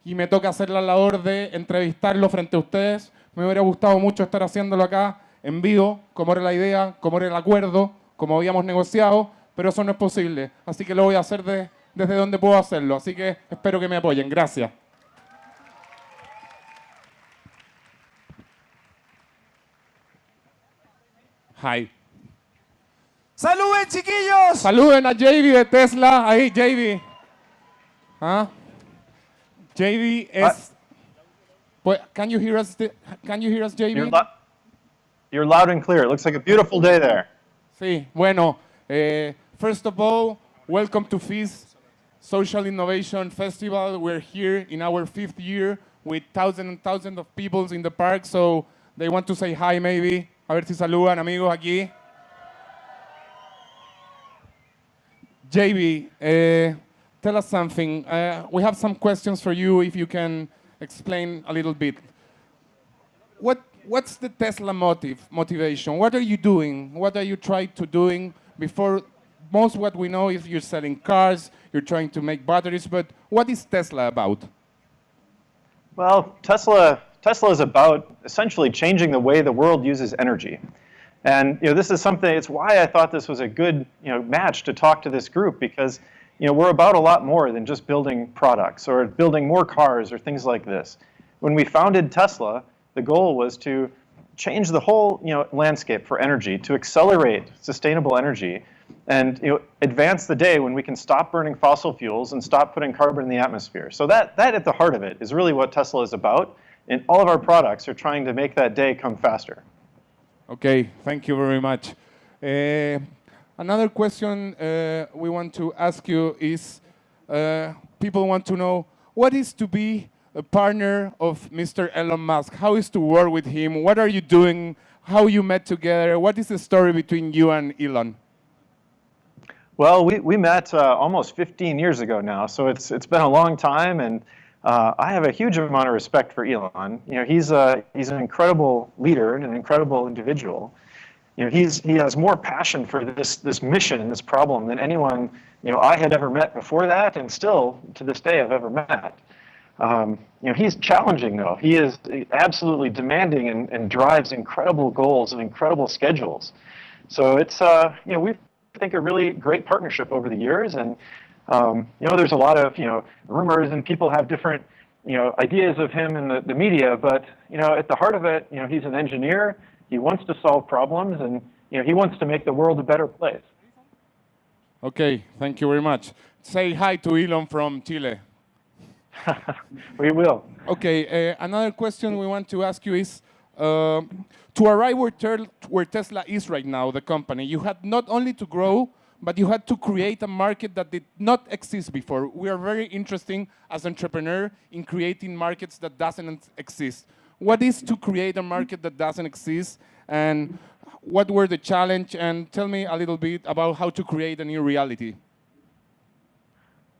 y me toca hacer la labor de entrevistarlo frente a ustedes. Me hubiera gustado mucho estar haciéndolo acá en vivo, como era la idea, como era el acuerdo, como habíamos negociado, pero eso no es posible. Así que lo voy a hacer desde donde puedo hacerlo. Así que espero que me apoyen. Gracias. Hi. ¡Saluden, chiquillos! Saluden a JB de Tesla. Ahí, JB. ¿Ah? JB es... Can you hear us, JB? You're loud and clear. It looks like a beautiful day there. Sí, bueno, first of all, welcome to fiiS Social Innovation Festival. We're here in our 5th year with thousands and thousands of people in the park, so they want to say hi maybe. A ver si saludan, amigos, aquí. JB, tell us something. We have some questions for you, if you can explain a little bit. What's the Tesla motivation? What are you doing? What are you trying to doing before? Most what we know is you're selling cars, you're trying to make batteries, but what is Tesla about? Well, Tesla is about essentially changing the way the world uses energy. And this is something, it's why I thought this was a good match to talk to this group, because we're about a lot more than just building products or building more cars or things like this. When we founded Tesla, the goal was to change the whole landscape for energy, to accelerate sustainable energy, and advance the day when we can stop burning fossil fuels and stop putting carbon in the atmosphere. So that at the heart of it is really what Tesla is about, and all of our products are trying to make that day come faster. Okay, thank you very much. Another question we want to ask you is, people want to know, what is to be a partner of Mr. Elon Musk? How is to work with him? What are you doing? How you met together? What is the story between you and Elon? Well, we met almost 15 years ago now, so it's been a long time, and I have a huge amount of respect for Elon. He's an incredible leader and an incredible individual. He has more passion for this mission and this problem than anyone I had ever met before that, and still to this day I've ever met. He's challenging though. He is absolutely demanding and drives incredible goals and incredible schedules. So it's we think a really great partnership over the years, and there's a lot of rumors and people have different ideas of him in the media, but at the heart of it, he's an engineer. He wants to solve problems, and he wants to make the world a better place. Okay, thank you very much. Say hi to Elon from Chile. We will. Okay, another question we want to ask you is, to arrive where Tesla is right now, the company, you had not only to grow, but you had to create a market that did not exist before. We are very interested as entrepreneurs in creating markets that doesn't exist. What is to create a market that doesn't exist, and what were the challenge? And tell me a little bit about how to create a new reality.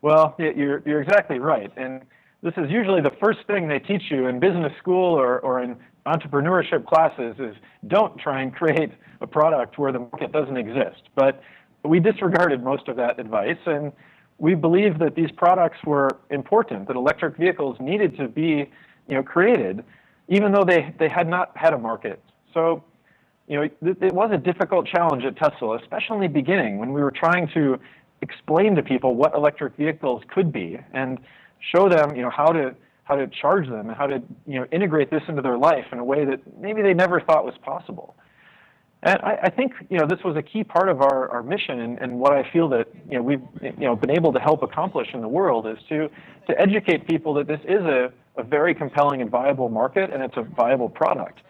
Well, you're exactly right, and this is usually the first thing they teach you in business school or in entrepreneurship classes is don't try and create a product where the market doesn't exist. But we disregarded most of that advice, and we believed that these products were important, that electric vehicles needed to be created, even though they had not had a market. So it was a difficult challenge at Tesla, especially in the beginning when we were trying to explain to people what electric vehicles could be and show them how to charge them and how to integrate this into their life in a way that maybe they never thought was possible. And I think this was a key part of our mission, and what I feel that we've been able to help accomplish in the world is to educate people that this is a very compelling and viable market, and it's a viable product.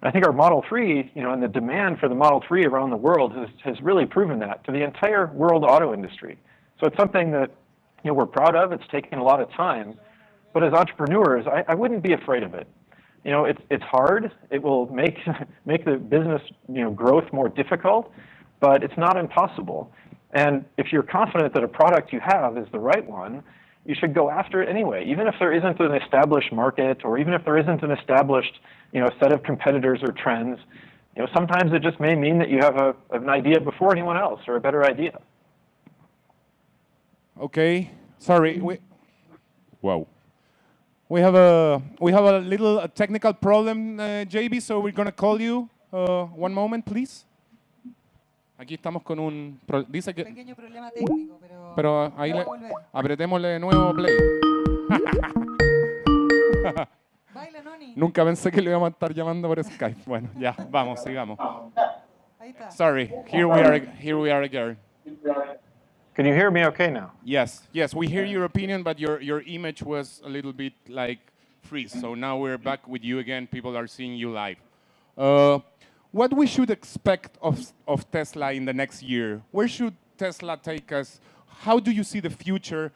I think our Model 3, and the demand for the Model 3 around the world has really proven that to the entire world auto industry. So it's something that we're proud of. It's taken a lot of time, but as entrepreneurs, I wouldn't be afraid of it. It's hard. It will make the business growth more difficult, but it's not impossible. And if you're confident that a product you have is the right one, you should go after it anyway, even if there isn't an established market, or even if there isn't an established set of competitors or trends. Sometimes it just may mean that you have an idea before anyone else, or a better idea. Okay, sorry. Wow. We have a little technical problem, JB, so we're gonna call you. One moment, please. Aquí estamos con dice que Pequeño problema técnico, pero ahí va a volver. apretémosle de nuevo play. Baila, Nony. Nunca pensé que le íbamos a estar llamando por Skype. Bueno, ya, vamos, sigamos. Ahí está. Sorry, here we are again. Can you hear me okay now? Yes, we hear your opinion, but your image was a little bit like freeze. So now we're back with you again. People are seeing you live. What we should expect of Tesla in the next year? Where should Tesla take us? How do you see the future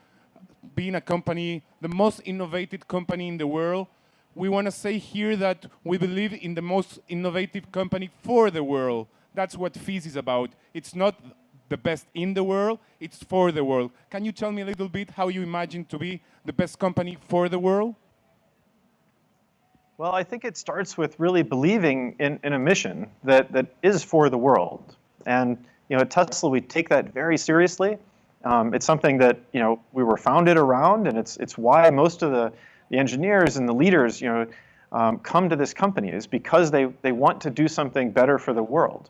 being a company, the most innovative company in the world? We want to say here that we believe in the most innovative company for the world. That's what fiiS is about. It's not the best in the world, it's for the world. Can you tell me a little bit how you imagine to be the best company for the world? Well, I think it starts with really believing in a mission that is for the world. And at Tesla, we take that very seriously. It's something that we were founded around, and it's why most of the engineers and the leaders come to this company, is because they want to do something better for the world.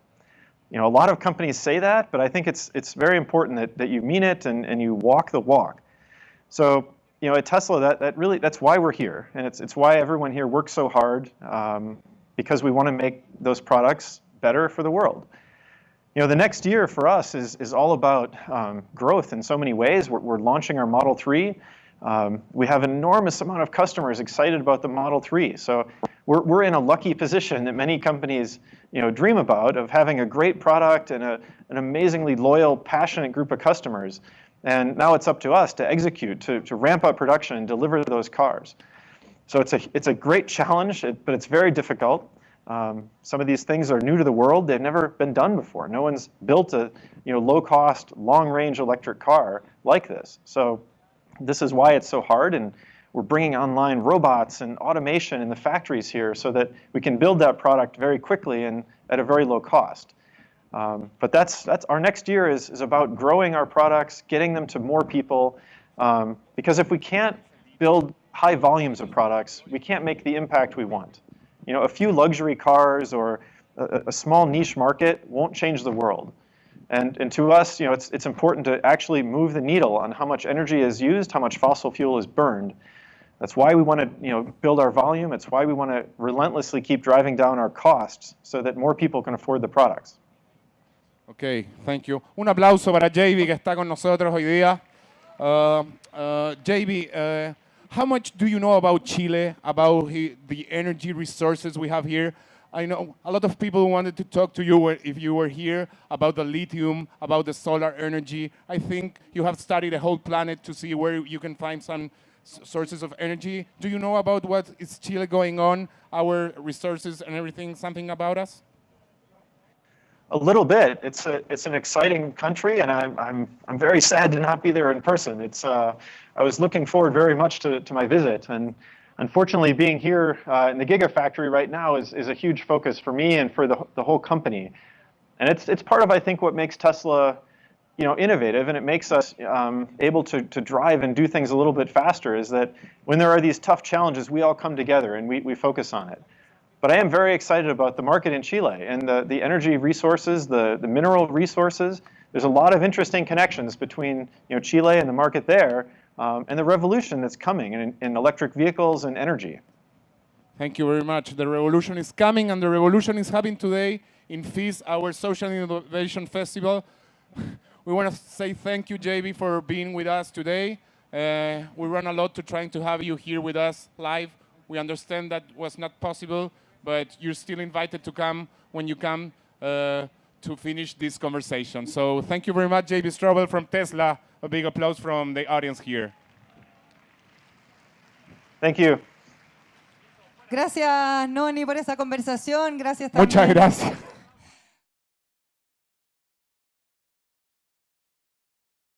A lot of companies say that, but I think it's very important that you mean it and you walk the walk. So at Tesla, that's why we're here, and it's why everyone here works so hard, because we want to make those products better for the world. The next year for us is all about growth in so many ways. We're launching our Model 3. We have an enormous amount of customers excited about the Model 3. So we're in a lucky position that many companies dream about, of having a great product and an amazingly loyal, passionate group of customers. And now it's up to us to execute, to ramp up production and deliver those cars. So it's a great challenge, but it's very difficult. Some of these things are new to the world. They've never been done before. No one's built a low-cost, long-range electric car like this. So this is why it's so hard, and we're bringing online robots and automation in the factories here so that we can build that product very quickly and at a very low cost. But that's our next year is about growing our products, getting them to more people, because if we can't build high volumes of products, we can't make the impact we want. A few luxury cars or a small niche market won't change the world. And to us, it's important to actually move the needle on how much energy is used, how much fossil fuel is burned. That's why we want to build our volume. It's why we want to relentlessly keep driving down our costs so that more people can afford the products. Okay, thank you. Un aplauso para JB que está con nosotros hoy día. JB, how much do you know about Chile, about the energy resources we have here? I know a lot of people wanted to talk to you if you were here about the lithium, about the solar energy. I think you have studied the whole planet to see where you can find some sources of energy. Do you know about what is Chile going on, our resources and everything, something about us? A little bit. It's an exciting country, and I'm very sad to not be there in person. I was looking forward very much to my visit, and unfortunately, being here in the Gigafactory right now is a huge focus for me and for the whole company. And it's part of, I think, what makes Tesla innovative, and it makes us able to drive and do things a little bit faster, is that when there are these tough challenges, we all come together and we focus on it. But I am very excited about the market in Chile and the energy resources, the mineral resources. There's a lot of interesting connections between Chile and the market there, and the revolution that's coming in electric vehicles and energy. Thank you very much. The revolution is coming, and the revolution is happening today in fiiS, our Social Innovation Festival. We want to say thank you, JB, for being with us today. We run a lot to trying to have you here with us live. We understand that was not possible, but you're still invited to come when you come to finish this conversation. So thank you very much, JB Straubel from Tesla. A big applause from the audience here. Thank you. Gracias, Nony, por esa conversación. Gracias también. Muchas gracias.